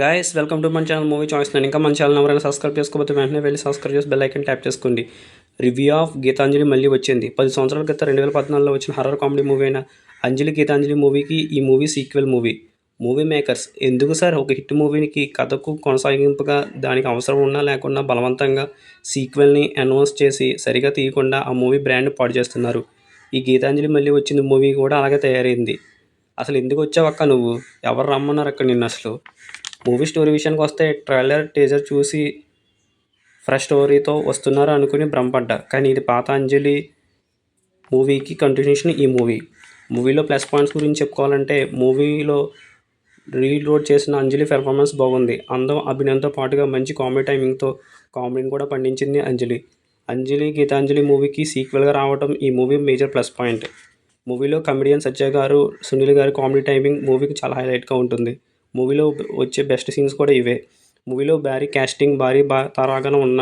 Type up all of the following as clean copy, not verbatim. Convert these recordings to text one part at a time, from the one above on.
Guys welcome to మన channel movie choice. నేను ఇంకా మన ఛానల్ ఎవరైనా సబ్స్క్రైబ్ చేసుకోకపోతే వెంటనే వెళ్ళి సబ్స్క్రైబ్ చేసి బెల్ ఐకాన్ ట్యాప్ చేసుకోండి. రివ్యూ ఆఫ్ గీతాంజలి మళ్ళీ వచ్చింది. 10 సంవత్సరాల క్రితం 2014లో వచ్చిన హర్రర్ కామెడీ మూవీ అయిన అంజలి గీతాంజలి మూవీకి ఈ movie sequel movie. Movie makers ఎందుకు సార్ ఒక హిట్ మూవీకి కథకు కొనసాగింపుగా దానికి అవసరం ఉన్నా లేకున్నా బలవంతంగా సీక్వెల్ని అనౌన్స్ చేసి సరిగా తీయకుండా ఆ మూవీ బ్రాండ్ పాడు చేస్తున్నారు. ఈ గీతాంజలి మళ్ళీ వచ్చిన మూవీ కూడా అలాగే తయారైంది. అసలు ఎందుకు వచ్చావక్క నువ్వు? ఎవరు రమ్మన్నారు అక్కడ నిన్ను అసలు? మూవీ స్టోరీ విషయానికి వస్తే ట్రైలర్ టీజర్ చూసి ఫ్రెష్ స్టోరీతో వస్తున్నారు అనుకుని భ్రమపడ్డా. కానీ ఇది పాత అంజలి మూవీకి కంటిన్యూషన్. ఈ మూవీలో ప్లస్ పాయింట్స్ గురించి చెప్పుకోవాలంటే మూవీలో రీలోడ్ చేసిన అంజలి పెర్ఫార్మెన్స్ బాగుంది. అందం అభినయంతో పాటుగా మంచి కామెడీ టైమింగ్తో కామెడీని కూడా పండించింది అంజలి గీతాంజలి మూవీకి సీక్వెల్గా రావడం ఈ మూవీ మేజర్ ప్లస్ పాయింట్. మూవీలో కమెడియన్ సత్య గారు, సునీల్ గారి కామెడీ టైమింగ్ మూవీకి చాలా హైలైట్గా ఉంటుంది. మూవీలో వచ్చే బెస్ట్ సీన్స్ కూడా ఇవే. మూవీలో భారీ క్యాస్టింగ్, భారీ తారాగణం ఉన్న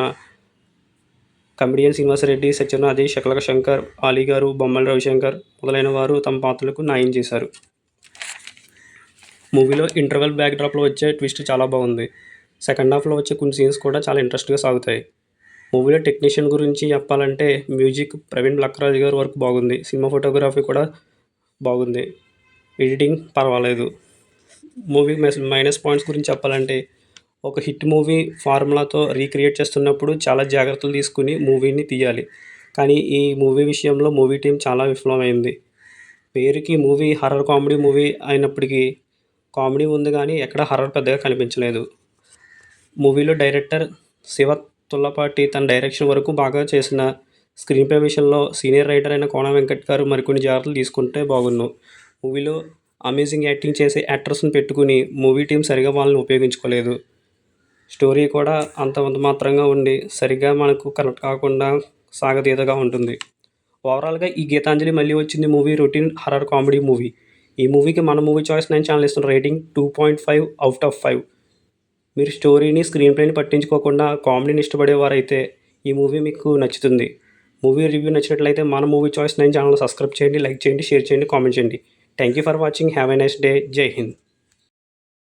కమెడియన్ శ్రీనివాసరెడ్డి, సత్యనాథి, శకలక శంకర్, ఆలీ గారు, బొమ్మల రవిశంకర్ మొదలైన వారు తమ పాత్రలకు న్యాయం చేశారు. మూవీలో ఇంటర్వెల్ బ్యాక్డ్రాప్లో వచ్చే ట్విస్ట్ చాలా బాగుంది. సెకండ్ హాఫ్లో వచ్చే కొన్ని సీన్స్ కూడా చాలా ఇంట్రెస్ట్గా సాగుతాయి. మూవీలో టెక్నీషియన్ గురించి చెప్పాలంటే మ్యూజిక్ ప్రవీణ్ లక్కరాజు గారి వర్క్ బాగుంది. సినిమా ఫోటోగ్రఫీ కూడా బాగుంది. ఎడిటింగ్ పర్వాలేదు. మూవీ మైనస్ పాయింట్స్ గురించి చెప్పాలంటే ఒక హిట్ మూవీ ఫార్ములాతో రీక్రియేట్ చేస్తున్నప్పుడు చాలా జాగ్రత్తలు తీసుకుని మూవీని తీయాలి. కానీ ఈ మూవీ విషయంలో మూవీ టీం చాలా విఫలమైంది. పేరుకి మూవీ హర్రర్ కామెడీ మూవీ అయినప్పటికీ కామెడీ ఉంది కానీ ఎక్కడ హర్రర్ పెద్దగా కనిపించలేదు. మూవీలో డైరెక్టర్ శివ తుల్లపాటి తన డైరెక్షన్ వరకు బాగా చేసిన స్క్రీన్ ప్లే విషయంలో సీనియర్ రైటర్ అయిన కోన వెంకట్ గారు మరికొన్ని జాగ్రత్తలు తీసుకుంటే బాగుండు. మూవీలో అమేజింగ్ యాక్టింగ్ చేసే యాక్టర్స్ని పెట్టుకుని మూవీ టీం సరిగా వాళ్ళని ఉపయోగించుకోలేదు. స్టోరీ కూడా అంత మాత్రంగా ఉండి సరిగ్గా మనకు కనెక్ట్ కాకుండా సాగతీతగా ఉంటుంది. ఓవరాల్గా ఈ గీతాంజలి మళ్ళీ వచ్చింది movie routine horror comedy movie. ఈ మూవీకి మన మూవీ చాయిస్ 9 ఛానల్ ఇస్తున్న రేటింగ్ 2.5 అవుట్ ఆఫ్ 5. మీరు స్టోరీని, స్క్రీన్ ప్లేని పట్టించుకోకుండా కామెడీని ఇష్టపడేవారైతే ఈ మూవీ మీకు నచ్చుతుంది. మూవీ రివ్యూ నచ్చినట్లయితే మన మూవీ చాయిస్ 9 ఛానల్ సబ్స్క్రైబ్ చేయండి, లైక్ చేయండి, షేర్ చేయండి, కామెంట్ చేయండి. Thank you for watching. Have a nice day. జై హింద్.